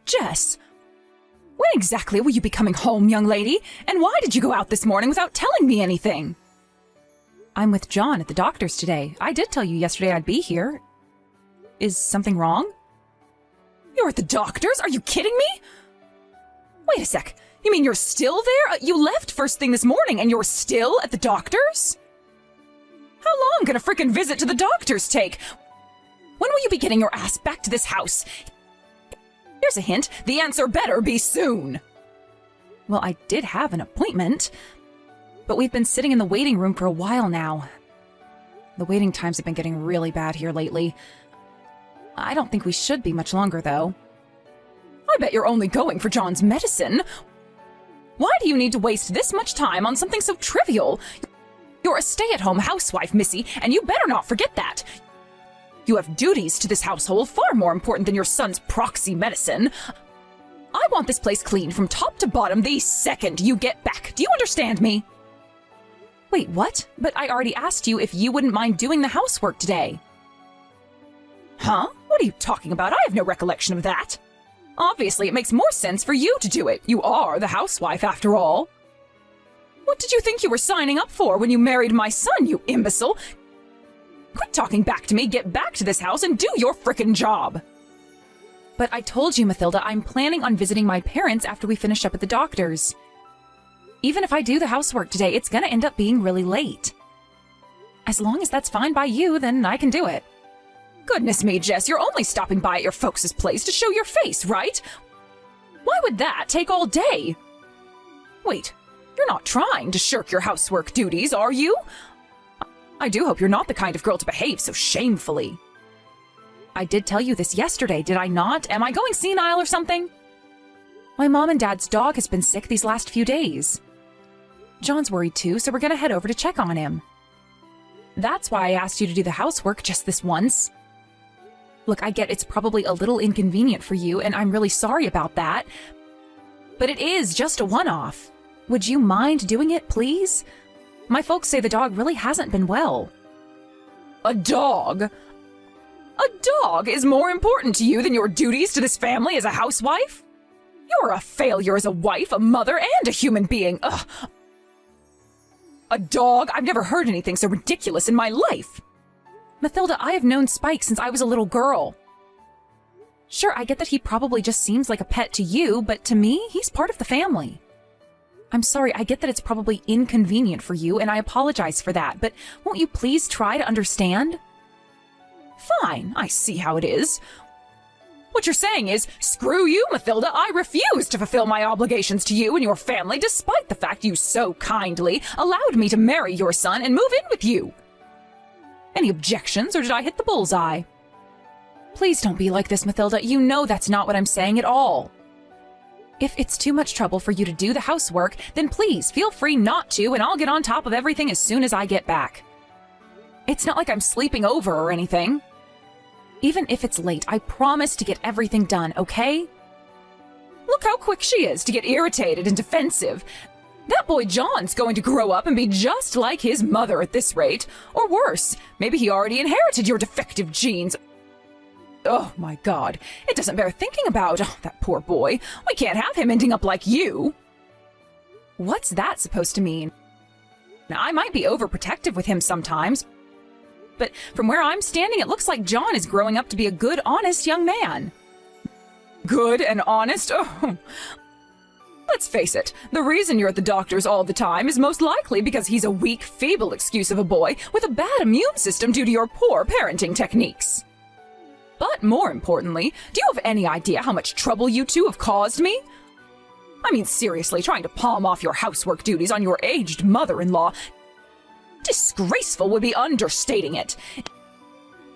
Jess, when exactly will you be coming home, young lady? And why did you go out this morning without telling me anything? I'm with John at the doctor's today. I did tell you yesterday I'd be here. Is something wrong? You're at the doctor's? Are you kidding me? Wait a sec. You mean you're still there? You left first thing this morning and you're still at the doctor's? How long can a frickin' visit to the doctor's take? When will you be getting your ass back to this house? Here's a hint. The answer better be soon. Well, I did have an appointment, but we've been sitting in the waiting room for a while now. The waiting times have been getting really bad here lately. I don't think we should be much longer, though. I bet you're only going for John's medicine. Why do you need to waste this much time on something so trivial? You're a stay-at-home housewife, Missy, and you better not forget that. You have duties to this household far more important than your son's proxy medicine. I want this place cleaned from top to bottom the second you get back. Do you understand me? Wait, what? But I already asked you if you wouldn't mind doing the housework today. Huh? What are you talking about? I have no recollection of that. Obviously, it makes more sense for you to do it. You are the housewife, after all. What did you think you were signing up for when you married my son, you imbecile? Quit talking back to me, get back to this house, and do your frickin' job. But I told you, Mathilda, I'm planning on visiting my parents after we finish up at the doctor's. Even if I do the housework today, it's gonna end up being really late. As long as that's fine by you, then I can do it. Goodness me, Jess, you're only stopping by at your folks' place to show your face, right? Why would that take all day? Wait, you're not trying to shirk your housework duties, are you? I do hope you're not the kind of girl to behave so shamefully. I did tell you this yesterday, did I not? Am I going senile or something? My mom and dad's dog has been sick these last few days. John's worried too, so we're gonna head over to check on him. That's why I asked you to do the housework just this once. Look, I get it's probably a little inconvenient for you, and I'm really sorry about that. But it is just a one-off. Would you mind doing it, please? My folks say the dog really hasn't been well. A dog? A dog is more important to you than your duties to this family as a housewife? You're a failure as a wife, a mother, and a human being. Ugh. A dog? I've never heard anything so ridiculous in my life. Mathilda, I have known Spike since I was a little girl. Sure, I get that he probably just seems like a pet to you, but to me, he's part of the family. I'm sorry, I get that it's probably inconvenient for you, and I apologize for that, but won't you please try to understand? Fine, I see how it is. What you're saying is, screw you, Mathilda, I refuse to fulfill my obligations to you and your family despite the fact you so kindly allowed me to marry your son and move in with you. Any objections, or did I hit the bullseye? Please don't be like this, Mathilda. You know that's not what I'm saying at all. If it's too much trouble for you to do the housework, then please feel free not to, and I'll get on top of everything as soon as I get back. It's not like I'm sleeping over or anything. Even if it's late, I promise to get everything done, okay? Look how quick she is to get irritated and defensive. That boy John's going to grow up and be just like his mother at this rate. Or worse, maybe he already inherited your defective genes. Oh my God, it doesn't bear thinking about. Oh, that poor boy. We can't have him ending up like you. What's that supposed to mean? Now, I might be overprotective with him sometimes, but from where I'm standing, it looks like John is growing up to be a good, honest young man. Good and honest? Oh. Let's face it, the reason you're at the doctor's all the time is most likely because he's a weak, feeble excuse of a boy with a bad immune system due to your poor parenting techniques. But more importantly, do you have any idea how much trouble you two have caused me? I mean, seriously, trying to palm off your housework duties on your aged mother-in-law. Disgraceful would be understating it.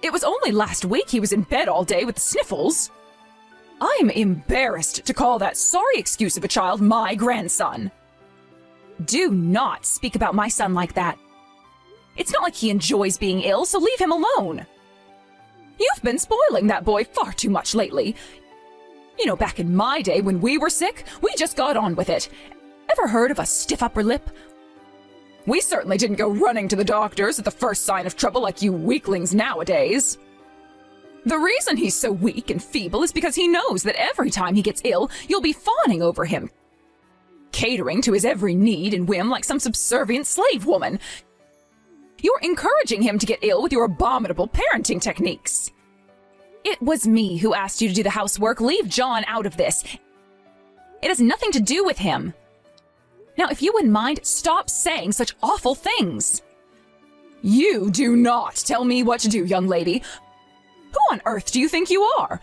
It was only last week he was in bed all day with the sniffles. I'm embarrassed to call that sorry excuse of a child my grandson. Do not speak about my son like that. It's not like he enjoys being ill, so leave him alone. You've been spoiling that boy far too much lately. You know, back in my day when we were sick, we just got on with it. Ever heard of a stiff upper lip? We certainly didn't go running to the doctors at the first sign of trouble like you weaklings nowadays. The reason he's so weak and feeble is because he knows that every time he gets ill, you'll be fawning over him, catering to his every need and whim like some subservient slave woman. You're encouraging him to get ill with your abominable parenting techniques. It was me who asked you to do the housework. Leave John out of this. It has nothing to do with him. Now, if you wouldn't mind, stop saying such awful things. You do not tell me what to do, young lady. Who on earth do you think you are?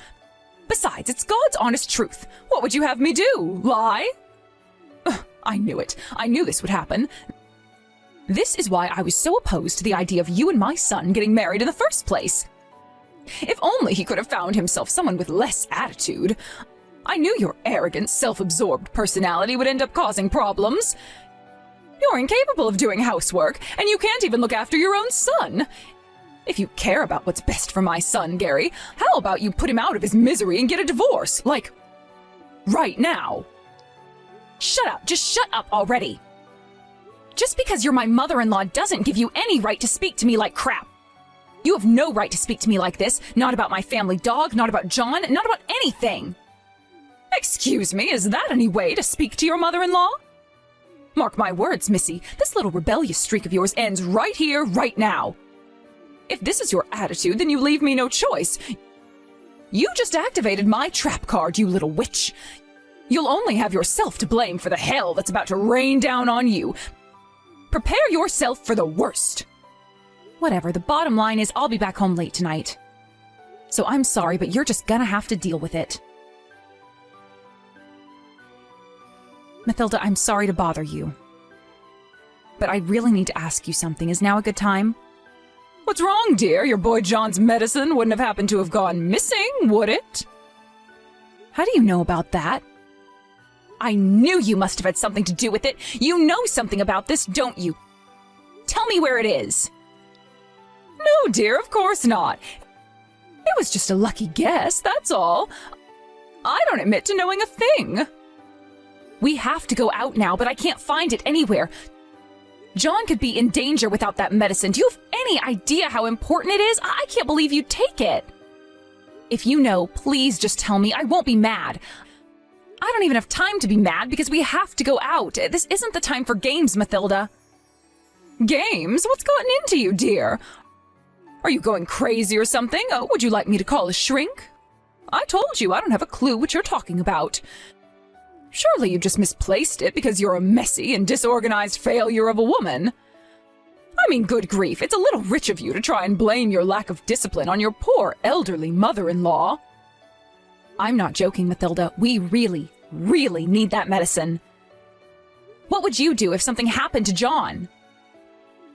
Besides, it's God's honest truth. What would you have me do? Lie? Ugh, I knew it. I knew this would happen. This is why I was so opposed to the idea of you and my son getting married in the first place. If only he could have found himself someone with less attitude. I knew your arrogant, self-absorbed personality would end up causing problems. You're incapable of doing housework, and you can't even look after your own son. If you care about what's best for my son, Gary, how about you put him out of his misery and get a divorce, like, right now? Shut up, just shut up already. Just because you're my mother-in-law doesn't give you any right to speak to me like crap. You have no right to speak to me like this, not about my family dog, not about John, not about anything. Excuse me, is that any way to speak to your mother-in-law? Mark my words, Missy, this little rebellious streak of yours ends right here, right now. If this is your attitude, then you leave me no choice. You just activated my trap card, you little witch. You'll only have yourself to blame for the hell that's about to rain down on you. Prepare yourself for the worst. Whatever, the bottom line is I'll be back home late tonight. So I'm sorry, but you're just gonna have to deal with it. Mathilda, I'm sorry to bother you. But I really need to ask you something. Is now a good time? What's wrong, dear? Your boy John's medicine wouldn't have happened to have gone missing, would it? How do you know about that? I knew you must have had something to do with it. You know something about this, don't you? Tell me where it is. No, dear, of course not. It was just a lucky guess, that's all. I don't admit to knowing a thing. We have to go out now, but I can't find it anywhere. John could be in danger without that medicine. Do you have any idea how important it is? I can't believe you'd take it. If you know, please just tell me. I won't be mad. I don't even have time to be mad because we have to go out. This isn't the time for games, Mathilda. Games? What's gotten into you, dear? Are you going crazy or something? Would you like me to call a shrink? I told you I don't have a clue what you're talking about. Surely you just misplaced it because you're a messy and disorganized failure of a woman. I mean, good grief, it's a little rich of you to try and blame your lack of discipline on your poor elderly mother-in-law. I'm not joking, Mathilda. We really, really need that medicine. What would you do if something happened to John?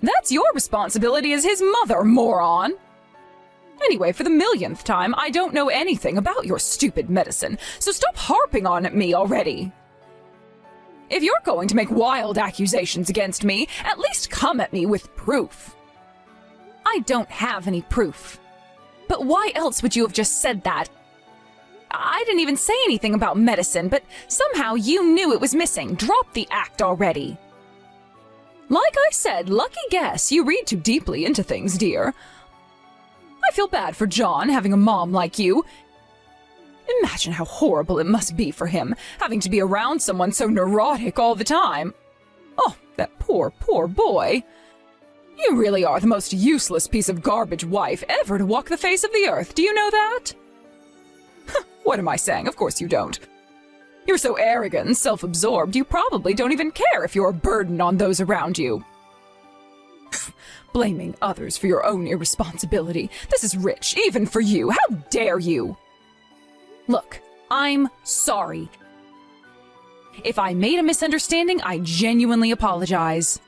That's your responsibility as his mother, moron. Anyway, for the millionth time, I don't know anything about your stupid medicine, so stop harping on at me already. If you're going to make wild accusations against me, at least come at me with proof. I don't have any proof. But why else would you have just said that? I didn't even say anything about medicine, but somehow you knew it was missing. Drop the act already. Like I said, lucky guess. You read too deeply into things, dear. I feel bad for John having a mom like you. Imagine how horrible it must be for him, having to be around someone so neurotic all the time. Oh, that poor, poor boy. You really are the most useless piece of garbage wife ever to walk the face of the earth. Do you know that? What am I saying? Of course you don't. You're so arrogant and self-absorbed, you probably don't even care if you're a burden on those around you. Blaming others for your own irresponsibility. This is rich, even for you. How dare you? Look, I'm sorry. If I made a misunderstanding, I genuinely apologize.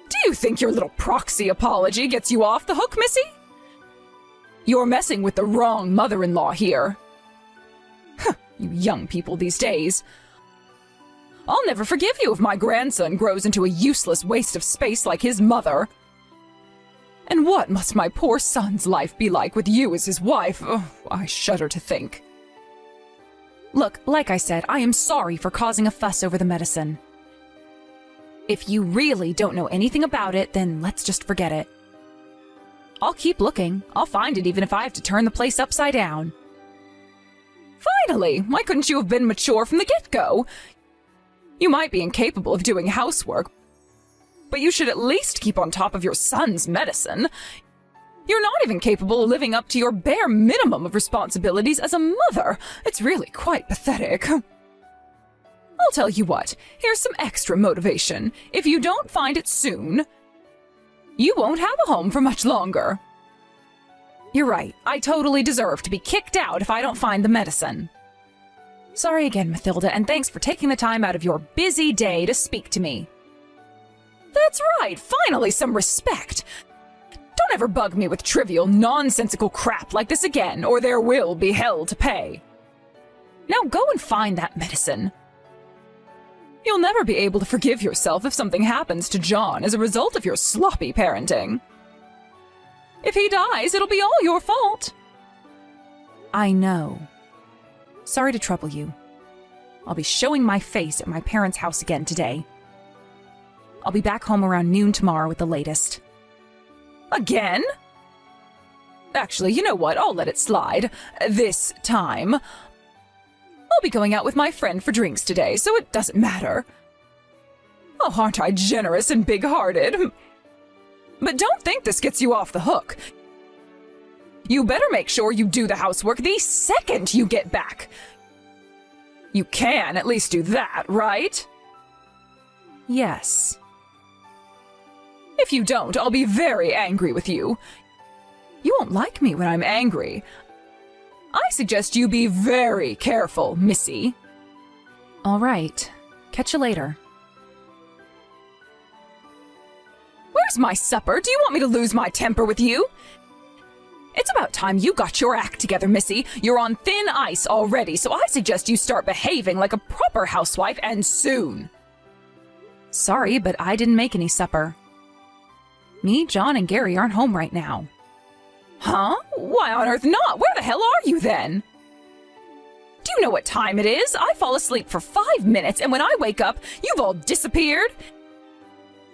Do you think your little proxy apology gets you off the hook, Missy? You're messing with the wrong mother-in-law here. You young people these days. I'll never forgive you if my grandson grows into a useless waste of space like his mother. And what must my poor son's life be like with you as his wife? Oh, I shudder to think. Look, like I said, I am sorry for causing a fuss over the medicine. If you really don't know anything about it, then let's just forget it. I'll keep looking. I'll find it even if I have to turn the place upside down. Finally! Why couldn't you have been mature from the get-go? You might be incapable of doing housework, but you should at least keep on top of your son's medicine. You're not even capable of living up to your bare minimum of responsibilities as a mother. It's really quite pathetic. I'll tell you what, here's some extra motivation. If you don't find it soon, you won't have a home for much longer. You're right, I totally deserve to be kicked out if I don't find the medicine. Sorry again, Mathilda, and thanks for taking the time out of your busy day to speak to me. That's right, finally some respect. Don't ever bug me with trivial, nonsensical crap like this again, or there will be hell to pay. Now go and find that medicine. You'll never be able to forgive yourself if something happens to John as a result of your sloppy parenting. If he dies, it'll be all your fault. I know. Sorry to trouble you. I'll be showing my face at my parents' house again today. I'll be back home around noon tomorrow at the latest. Again? Actually, you know what? I'll let it slide. This time. I'll be going out with my friend for drinks today, so it doesn't matter. Oh, aren't I generous and big-hearted? But don't think this gets you off the hook. You better make sure you do the housework the second you get back. You can at least do that, right? Yes. If you don't, I'll be very angry with you. You won't like me when I'm angry. I suggest you be very careful, Missy. All right. Catch you later. Where's my supper? Do you want me to lose my temper with you? It's about time you got your act together, Missy. You're on thin ice already, so I suggest you start behaving like a proper housewife, and soon. Sorry, but I didn't make any supper. Me, John, and Gary aren't home right now. Huh? Why on earth not? Where the hell are you then? Do you know what time it is? I fall asleep for 5 minutes, and when I wake up, you've all disappeared.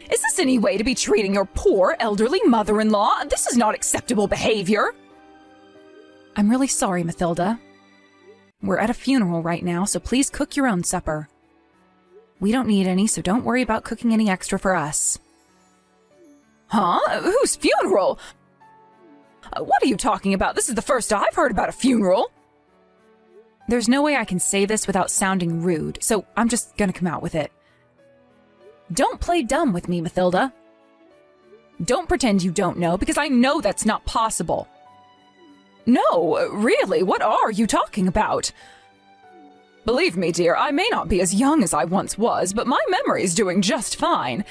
Is this any way to be treating your poor elderly mother-in-law? This is not acceptable behavior. I'm really sorry, Mathilda. We're at a funeral right now, so please cook your own supper. We don't need any, so don't worry about cooking any extra for us. Huh? Whose funeral? What are you talking about? This is the first I've heard about a funeral. There's no way I can say this without sounding rude, so I'm just gonna come out with it. Don't play dumb with me, Mathilda. Don't pretend you don't know, because I know that's not possible. No, really, what are you talking about? Believe me, dear, I may not be as young as I once was, but my memory's doing just fine.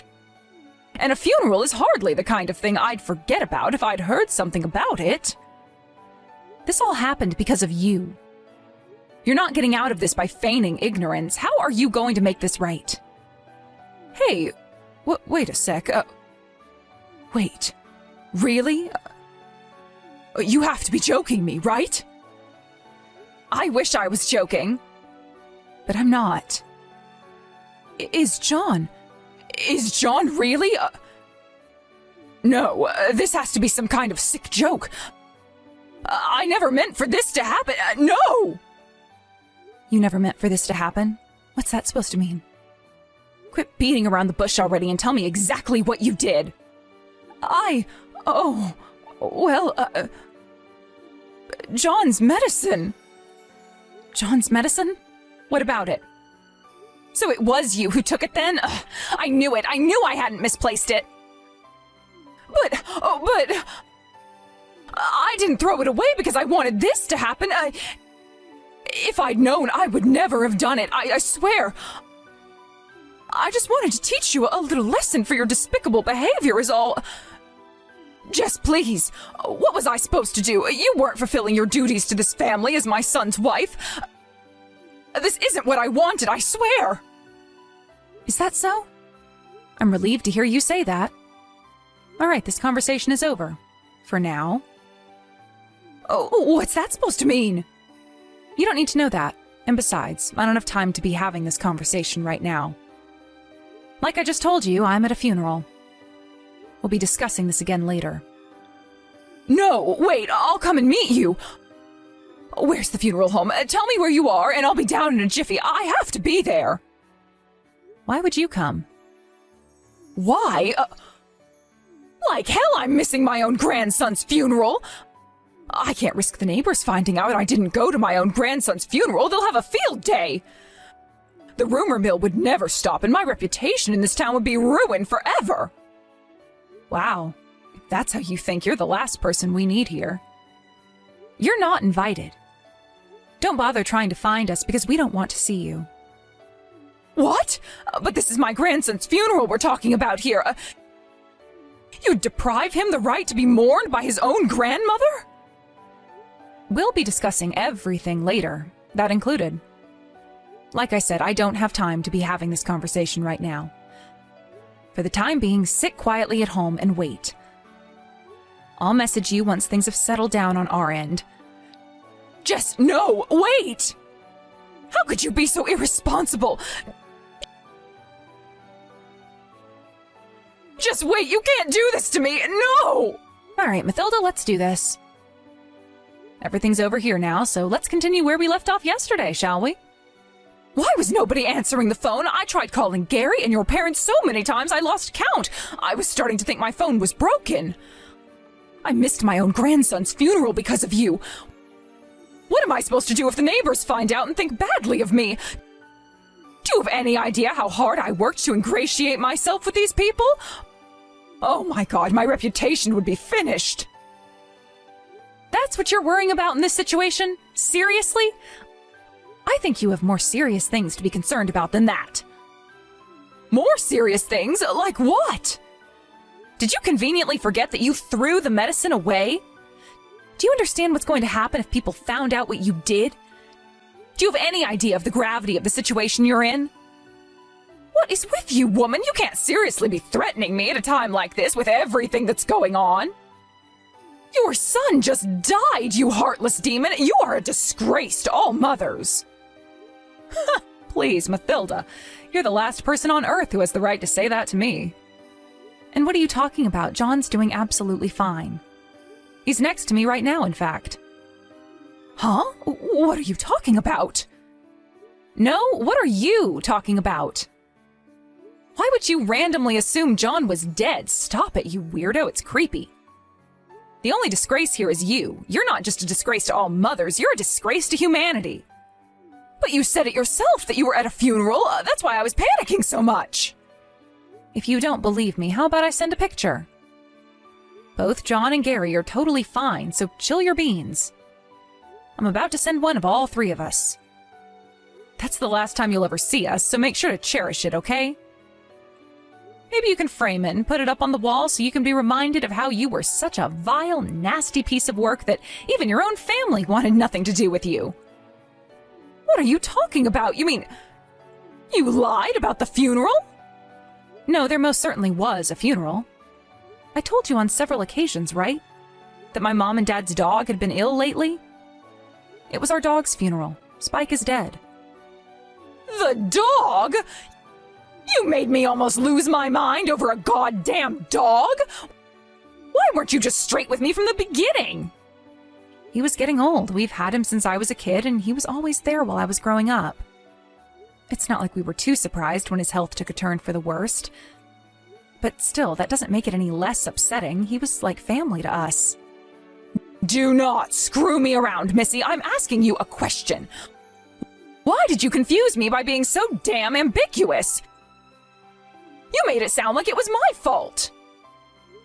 And a funeral is hardly the kind of thing I'd forget about if I'd heard something about it. This all happened because of you. You're not getting out of this by feigning ignorance. How are you going to make this right? Hey, wait a sec. Wait. Really? You have to be joking me, right? I wish I was joking. But I'm not. Is John really? No, this has to be some kind of sick joke. I never meant for this to happen. No! You never meant for this to happen? What's that supposed to mean? Quit beating around the bush already and tell me exactly what you did. John's medicine. John's medicine? What about it? So it was you who took it then? Ugh, I knew it. I knew I hadn't misplaced it. But I didn't throw it away because I wanted this to happen. If I'd known, I would never have done it. I swear. I just wanted to teach you a little lesson for your despicable behavior is all. Jess, please. What was I supposed to do? You weren't fulfilling your duties to this family as my son's wife. This isn't what I wanted, I swear. Is that so? I'm relieved to hear you say that. All right, this conversation is over. For now. Oh, what's that supposed to mean? You don't need to know that. And besides, I don't have time to be having this conversation right now. Like I just told you, I'm at a funeral. We'll be discussing this again later. No, wait, I'll come and meet you. Where's the funeral home? Tell me where you are, and I'll be down in a jiffy. I have to be there. Why would you come? Why? Like hell I'm missing my own grandson's funeral. I can't risk the neighbors finding out I didn't go to my own grandson's funeral. They'll have a field day. The rumor mill would never stop, and my reputation in this town would be ruined forever. Wow, if that's how you think, you're the last person we need here. You're not invited. Don't bother trying to find us because we don't want to see you. What? But this is my grandson's funeral we're talking about here. You'd deprive him the right to be mourned by his own grandmother? We'll be discussing everything later, that included. Like I said, I don't have time to be having this conversation right now. For the time being, sit quietly at home and wait. I'll message you once things have settled down on our end. Jess, no, wait! How could you be so irresponsible? Just wait, you can't do this to me, no! All right, Mathilda, let's do this. Everything's over here now, so let's continue where we left off yesterday, shall we? Why was nobody answering the phone? I tried calling Gary and your parents so many times I lost count. I was starting to think my phone was broken. I missed my own grandson's funeral because of you. What am I supposed to do if the neighbors find out and think badly of me? Do you have any idea how hard I worked to ingratiate myself with these people? Oh my God, my reputation would be finished. That's what you're worrying about in this situation? Seriously? I think you have more serious things to be concerned about than that. More serious things? Like what? Did you conveniently forget that you threw the medicine away? Do you understand what's going to happen if people found out what you did? Do you have any idea of the gravity of the situation you're in? What is with you, woman? You can't seriously be threatening me at a time like this with everything that's going on. Your son just died, you heartless demon. You are a disgrace to all mothers. Please, Mathilda, you're the last person on earth who has the right to say that to me. And what are you talking about? John's doing absolutely fine. He's next to me right now, in fact. Huh? What are you talking about? No, what are you talking about? Why would you randomly assume John was dead? Stop it, you weirdo. It's creepy. The only disgrace here is you. You're not just a disgrace to all mothers, you're a disgrace to humanity. But you said it yourself that you were at a funeral. That's why I was panicking so much. If you don't believe me, how about I send a picture? Both John and Gary are totally fine, so chill your beans. I'm about to send one of all three of us. That's the last time you'll ever see us, so make sure to cherish it, okay? Maybe you can frame it and put it up on the wall so you can be reminded of how you were such a vile, nasty piece of work that even your own family wanted nothing to do with you. What are you talking about? You mean, you lied about the funeral? No, there most certainly was a funeral. I told you on several occasions, right? That my mom and dad's dog had been ill lately? It was our dog's funeral. Spike is dead. The dog? You made me almost lose my mind over a goddamn dog? Why weren't you just straight with me from the beginning? He was getting old. We've had him since I was a kid, and he was always there while I was growing up. It's not like we were too surprised when his health took a turn for the worst. But still, that doesn't make it any less upsetting. He was like family to us. Do not screw me around, Missy. I'm asking you a question. Why did you confuse me by being so damn ambiguous? You made it sound like it was my fault.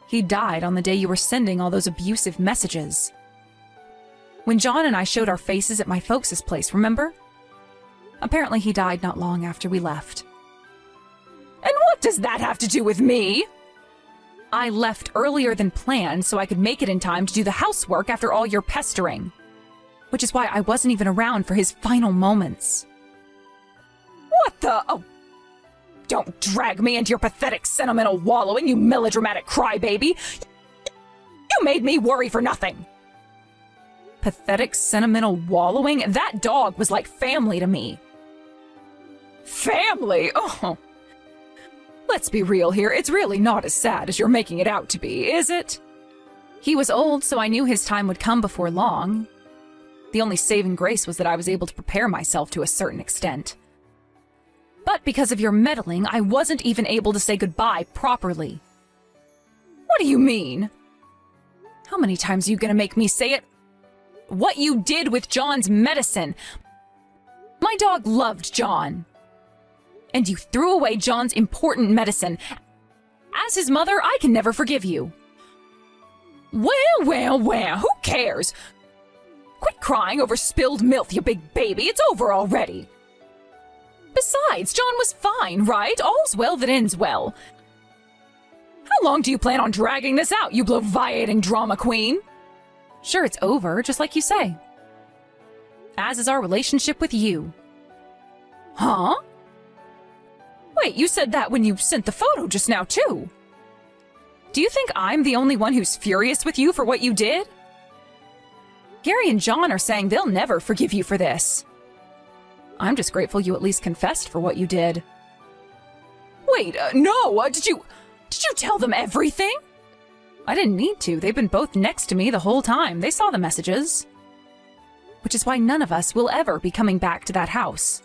He died on the day you were sending all those abusive messages. When John and I showed our faces at my folks' place, remember? Apparently he died not long after we left. And what does that have to do with me? I left earlier than planned so I could make it in time to do the housework after all your pestering. Which is why I wasn't even around for his final moments. What the... Oh, don't drag me into your pathetic sentimental wallowing, you melodramatic crybaby. You made me worry for nothing. Pathetic sentimental wallowing? That dog was like family to me. Family? Oh. Let's be real here. It's really not as sad as you're making it out to be, is it? He was old, so I knew his time would come before long. The only saving grace was that I was able to prepare myself to a certain extent. But because of your meddling, I wasn't even able to say goodbye properly. What do you mean? How many times are you gonna make me say it? What you did with John's medicine. My dog loved John. And you threw away John's important medicine. As his mother, I can never forgive you. Well, who cares? Quit crying over spilled milk, you big baby. It's over already. Besides, John was fine, right? All's well that ends well. How long do you plan on dragging this out, you bloviating drama queen? Sure, it's over, just like you say. As is our relationship with you. Huh? Wait, you said that when you sent the photo just now, too. Do you think I'm the only one who's furious with you for what you did? Gary and John are saying they'll never forgive you for this. I'm just grateful you at least confessed for what you did. Wait, no, did you tell them everything? I didn't need to. They've been both next to me the whole time. They saw the messages. Which is why none of us will ever be coming back to that house.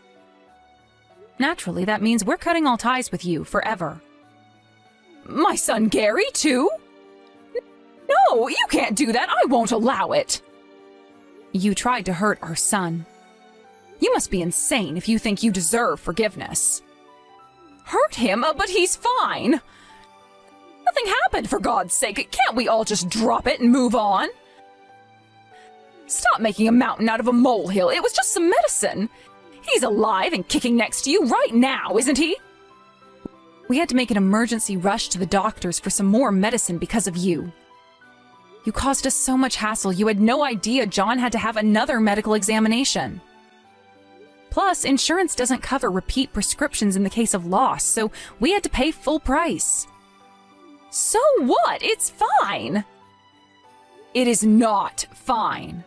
Naturally, that means we're cutting all ties with you forever. My son Gary, too? No, you can't do that. I won't allow it. You tried to hurt our son. You must be insane if you think you deserve forgiveness. Hurt him? But he's fine. Nothing happened, for God's sake. Can't we all just drop it and move on? Stop making a mountain out of a molehill. It was just some medicine. He's alive and kicking next to you right now, isn't he? We had to make an emergency rush to the doctors for some more medicine because of you. You caused us so much hassle, you had no idea John had to have another medical examination. Plus, insurance doesn't cover repeat prescriptions in the case of loss, so we had to pay full price. So what? It's fine. It is not fine.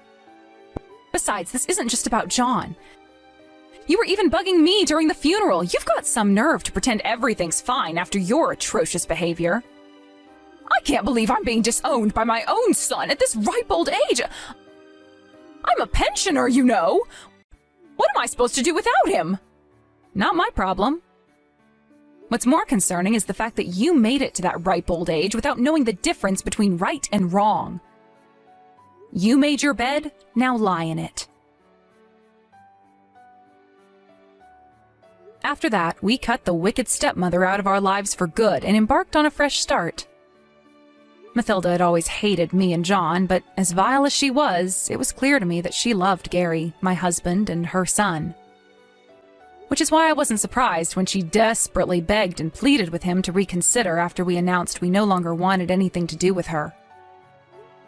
Besides, this isn't just about John. You were even bugging me during the funeral. You've got some nerve to pretend everything's fine after your atrocious behavior. I can't believe I'm being disowned by my own son at this ripe old age. I'm a pensioner, you know. What am I supposed to do without him? Not my problem. What's more concerning is the fact that you made it to that ripe old age without knowing the difference between right and wrong. You made your bed, now lie in it. After that, we cut the wicked stepmother out of our lives for good and embarked on a fresh start. Mathilda had always hated me and John, but as vile as she was, it was clear to me that she loved Gary, my husband, and her son. Which is why I wasn't surprised when she desperately begged and pleaded with him to reconsider after we announced we no longer wanted anything to do with her.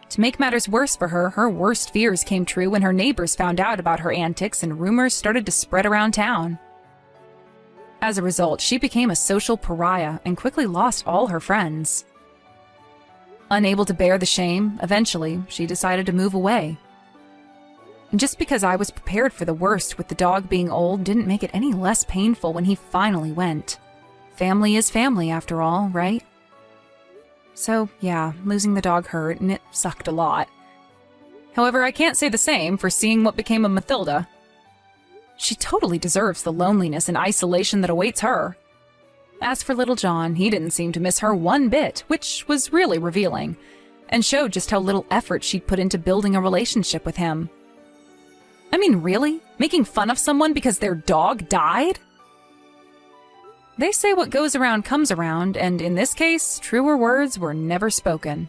To make matters worse for her, her worst fears came true when her neighbors found out about her antics and rumors started to spread around town. As a result, she became a social pariah and quickly lost all her friends. Unable to bear the shame, eventually, she decided to move away. And just because I was prepared for the worst with the dog being old didn't make it any less painful when he finally went. Family is family, after all, right? So, yeah, losing the dog hurt, and it sucked a lot. However, I can't say the same for seeing what became of Mathilda. She totally deserves the loneliness and isolation that awaits her. As for little John, he didn't seem to miss her one bit, which was really revealing, and showed just how little effort she'd put into building a relationship with him. I mean, really? Making fun of someone because their dog died? They say what goes around comes around, and in this case, truer words were never spoken.